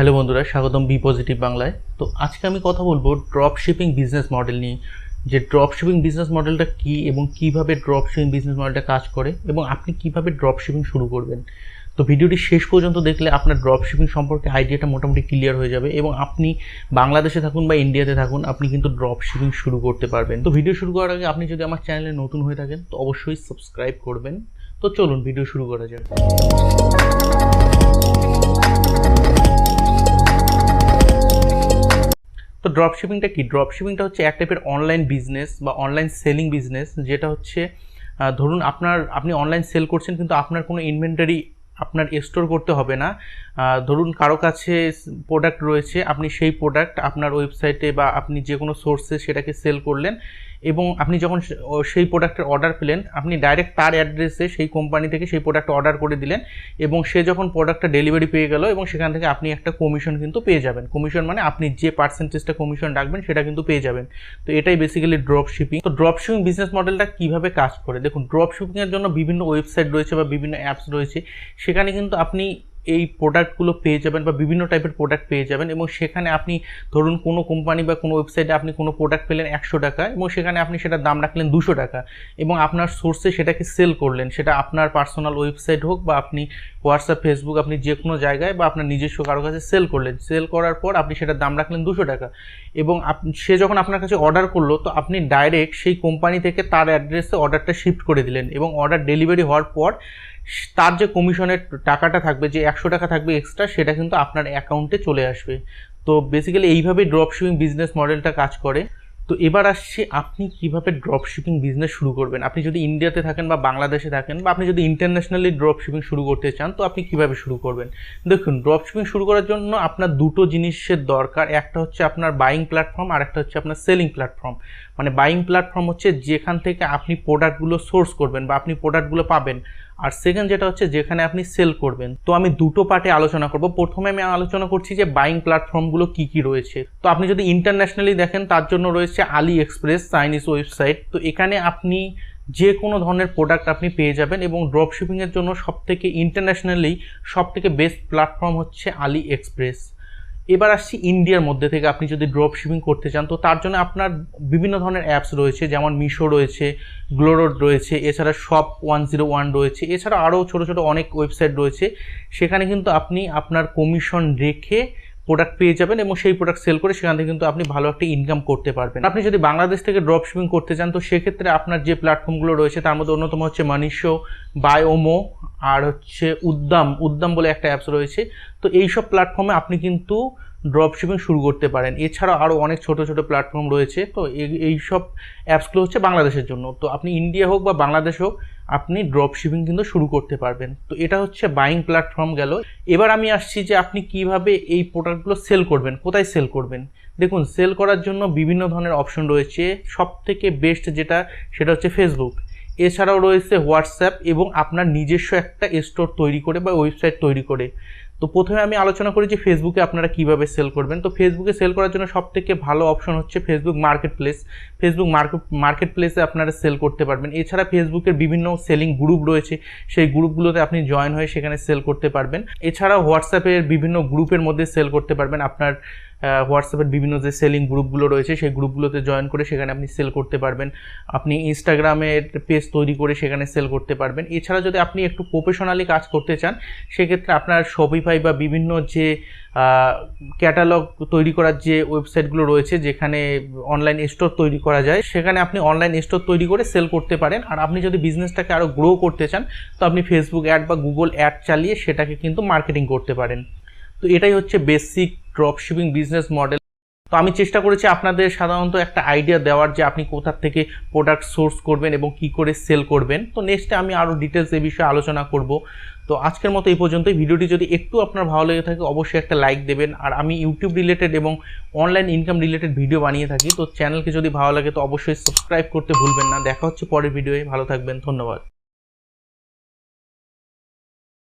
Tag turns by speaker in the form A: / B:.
A: Hello বন্ধুরা, স্বাগতম B positive বাংলায়। তো আজকে আমি কথা বলবো ড্রপ শিপিং বিজনেস মডেল নিয়ে, যে ড্রপ শিপিং বিজনেস মডেলটা কী এবং কীভাবে ড্রপ শিপিং বিজনেস মডেলটা কাজ করে এবং আপনি কীভাবে ড্রপ শিপিং শুরু করবেন। তো ভিডিওটি শেষ পর্যন্ত দেখলে আপনার ড্রপ শিপিং সম্পর্কে আইডিয়াটা মোটামুটি ক্লিয়ার হয়ে যাবে এবং আপনি বাংলাদেশে থাকুন বা ইন্ডিয়াতে থাকুন, আপনি কিন্তু ড্রপ শিপিং শুরু করতে পারবেন। তো ভিডিও শুরু করার আগে আপনি যদি আমার চ্যানেলে নতুন হয়ে থাকেন তো অবশ্যই সাবস্ক্রাইব করবেন। তো চলুন ভিডিও শুরু করা যাক। তো ড্রপ শিপিংটা কি? ড্রপ শিপিংটা হচ্ছে এক টাইপের অনলাইন বিজনেস বা অনলাইন সেলিং বিজনেস, যেটা হচ্ছে ধরুন আপনি অনলাইন সেল করছেন কিন্তু আপনার কোনো ইনভেন্টারি আপনার স্টোর করতে হবে না। ধরুন কারো কাছে প্রোডাক্ট রয়েছে, আপনি সেই প্রোডাক্ট আপনার ওয়েবসাইটে বা আপনি যে কোনো সোর্সে সেটাকে সেল করলেন এবং আপনি যখন সেই প্রোডাক্টের অর্ডার পেলেন, আপনি ডাইরেক্ট তার অ্যাড্রেসে সেই কোম্পানি থেকে সেই প্রোডাক্ট অর্ডার করে দিলেন এবং সে যখন প্রোডাক্টটা ডেলিভারি পেয়ে গেল এবং সেখান থেকে আপনি একটা কমিশন কিন্তু পেয়ে যাবেন। কমিশন মানে আপনি যে পার্সেন্টেজটা কমিশন রাখবেন সেটা কিন্তু পেয়ে যাবেন। তো এটাই বেসিক্যালি ড্রপ শিপিং। তো ড্রপ শিপিং বিজনেস মডেলটা কীভাবে কাজ করে দেখুন। ড্রপ শিপিংয়ের জন্য বিভিন্ন ওয়েবসাইট রয়েছে বা বিভিন্ন অ্যাপস রয়েছে, সেখানে কিন্তু আপনি এই প্রোডাক্টগুলো পেয়ে যাবেন বা বিভিন্ন টাইপের প্রোডাক্ট পেয়ে যাবেন এবং সেখানে আপনি ধরুন কোনো কোম্পানি বা কোনো ওয়েবসাইটে আপনি কোনো প্রোডাক্ট পেলেন 100 টাকা এবং সেখানে আপনি সেটার দাম রাখলেন 200 টাকা এবং আপনার সোর্সে সেটাকে সেল করলেন। সেটা আপনার পার্সোনাল ওয়েবসাইট হোক বা আপনি হোয়াটসঅ্যাপ, ফেসবুক, আপনি যে কোনো জায়গায় বা আপনার নিজস্ব কারো কাছে সেল করলেন। সেল করার পর আপনি সেটার দাম রাখলেন 200 টাকা এবং সে যখন আপনার কাছে অর্ডার করলো তো আপনি ডাইরেক্ট সেই কোম্পানি থেকে তার অ্যাড্রেসে অর্ডারটা শিফট করে দিলেন এবং অর্ডার ডেলিভারি হওয়ার পর তার যে কমিশনের টাকাটা থাকবে, যে 100 টাকা থাকবে এক্সট্রা, সেটা কিন্তু আপনার অ্যাকাউন্টে চলে আসবে। তো বেসিক্যালি এইভাবেই ড্রপ শিপিং বিজনেস মডেলটা কাজ করে। তো এবার আসছি আপনি কিভাবে ড্রপ শিপিং বিজনেস শুরু করবেন। আপনি যদি ইন্ডিয়াতে থাকেন বা বাংলাদেশে থাকেন বা আপনি যদি ইন্টারন্যাশনালি ড্রপ শিপিং শুরু করতে চান তো আপনি কিভাবে শুরু করবেন। দেখুন, ড্রপ শিপিং শুরু করার জন্য আপনার দুটো জিনিসের দরকার। একটা হচ্ছে আপনার বাইং প্ল্যাটফর্ম আর একটা হচ্ছে আপনার সেলিং প্ল্যাটফর্ম। মানে বাইং প্ল্যাটফর্ম হচ্ছে যেখান থেকে আপনি প্রোডাক্টগুলো সোর্স করবেন বা আপনি প্রোডাক্টগুলো পাবেন, আর সেকেন্ড যেটা হচ্ছে যেখানে আপনি সেল করবেন। তো আমি দুটো পার্টে আলোচনা করব। প্রথমে আমি আলোচনা করছি যে বাইং প্ল্যাটফর্মগুলো কি কি রয়েছে। তো আপনি যদি ইন্টারন্যাশনালি দেখেন তার জন্য রয়েছে আলি এক্সপ্রেস, চাইনিজ ওয়েবসাইট। তো এখানে আপনি যে কোনো ধরনের প্রোডাক্ট আপনি পেয়ে যাবেন এবং ড্রপ শিপিংয়ের জন্য সবথেকে ইন্টারন্যাশনালি সবথেকে বেস্ট প্ল্যাটফর্ম হচ্ছে আলি এক্সপ্রেস। এবার আসছি ইন্ডিয়ার মধ্যে থেকে আপনি যদি ড্রপ শিপিং করতে চান তো তার জন্য আপনার বিভিন্ন ধরনের অ্যাপস রয়েছে, যেমন মিশো রয়েছে, গ্লোরোড রয়েছে, এছাড়া শপ 101 রয়েছে, এছাড়া আরও ছোটো ছোটো অনেক ওয়েবসাইট রয়েছে। সেখানে কিন্তু আপনি আপনার কমিশন রেখে প্রোডাক্ট পেয়ে যাবেন এবং সেই প্রোডাক্ট সেল করে সেখান থেকে কিন্তু আপনি ভালো একটা ইনকাম করতে পারবেন। আপনি যদি বাংলাদেশ থেকে ড্রপ শিপিং করতে চান তো সেক্ষেত্রে আপনার যে প্ল্যাটফর্মগুলো রয়েছে তার মধ্যে অন্যতম হচ্ছে মানিশো, বায়োমো আর হচ্ছে উদ্দাম বলে একটা অ্যাপস রয়েছে। তো এইসব প্ল্যাটফর্মে আপনি কিন্তু ড্রপ শিপিং শুরু করতে পারেন। এছাড়াও আরও অনেক ছোটো ছোটো প্ল্যাটফর্ম রয়েছে। তো এইসব অ্যাপসগুলো হচ্ছে বাংলাদেশের জন্য। তো আপনি ইন্ডিয়া হোক বা বাংলাদেশ হোক, আপনি ড্রপ শিপিং কিন্তু শুরু করতে পারবেন। তো এটা হচ্ছে বাইং প্ল্যাটফর্ম গেল। এবার আমি আসছি যে আপনি কিভাবে এই প্রোডাক্টগুলো সেল করবেন, কোথায় সেল করবেন। দেখুন, সেল করার জন্য বিভিন্ন ধরনের অপশন রয়েছে। সব থেকে বেস্ট যেটা সেটা হচ্ছে ফেসবুক। এছাড়াও রয়েছে হোয়াটসঅ্যাপ এবং আপনার নিজস্ব একটা স্টোর তৈরি করে বা ওয়েবসাইট তৈরি করে। তো প্রথমে আমি আলোচনা করি যে ফেসবুকে আপনারা কিভাবে সেল করবেন। তো ফেসবুকে সেল করার জন্য সবথেকে ভালো অপশন হচ্ছে Facebook market place. Facebook market প্লেসে আপনারা সেল করতে পারবেন। এছাড়া ফেসবুকের বিভিন্ন সেলিং গ্রুপ রয়েছে, সেই গ্রুপগুলোতে আপনি জয়েন হয়ে সেখানে সেল করতে পারবেন। এছাড়াও হোয়াটসঅ্যাপের বিভিন্ন গ্রুপের মধ্যে সেল করতে পারবেন। আপনার হোয়াটসঅ্যাপের বিভিন্ন যে সেলিং গ্রুপগুলো রয়েছে সেই গ্রুপগুলোতে জয়েন করে সেখানে আপনি সেল করতে পারবেন। আপনি ইনস্টাগ্রামের পেজ তৈরি করে সেখানে সেল করতে পারবেন। এছাড়া যদি আপনি একটু প্রফেশনালি কাজ করতে চান সেক্ষেত্রে আপনার শপিফাই বা বিভিন্ন যে ক্যাটালগ তৈরি করার যে ওয়েবসাইটগুলো রয়েছে, যেখানে অনলাইন স্টোর তৈরি করা যায়, সেখানে আপনি অনলাইন স্টোর তৈরি করে সেল করতে পারেন। আর আপনি যদি বিজনেসটাকে আরও গ্রো করতে চান তো আপনি ফেসবুক অ্যাড বা গুগল অ্যাড চালিয়ে সেটাকে কিন্তু মার্কেটিং করতে পারেন। তো এটাই হচ্ছে basic drop shipping business model. তো আমি চেষ্টা করেছি আপনাদের সাধারণত একটা আইডিয়া দেওয়ার যে আপনি কোথা থেকে প্রোডাক্ট সোর্স করবেন এবং কি করে সেল করবেন। তো নেক্সটে আমি আরও ডিটেলস এই বিষয়ে আলোচনা করব। তো আজকের মতো এই পর্যন্তই। ভিডিওটি যদি একটু আপনার ভালো লেগে থাকে অবশ্যই একটা লাইক দেবেন। আর আমি ইউটিউব রিলেটেড এবং অনলাইন ইনকাম রিলেটেড ভিডিও বানিয়ে থাকি। তো চ্যানেলকে যদি ভালো লাগে তো অবশ্যই সাবস্ক্রাইব করতে ভুলবেন না। দেখা হচ্ছে পরের ভিডিওয়ে। ভালো থাকবেন, ধন্যবাদ।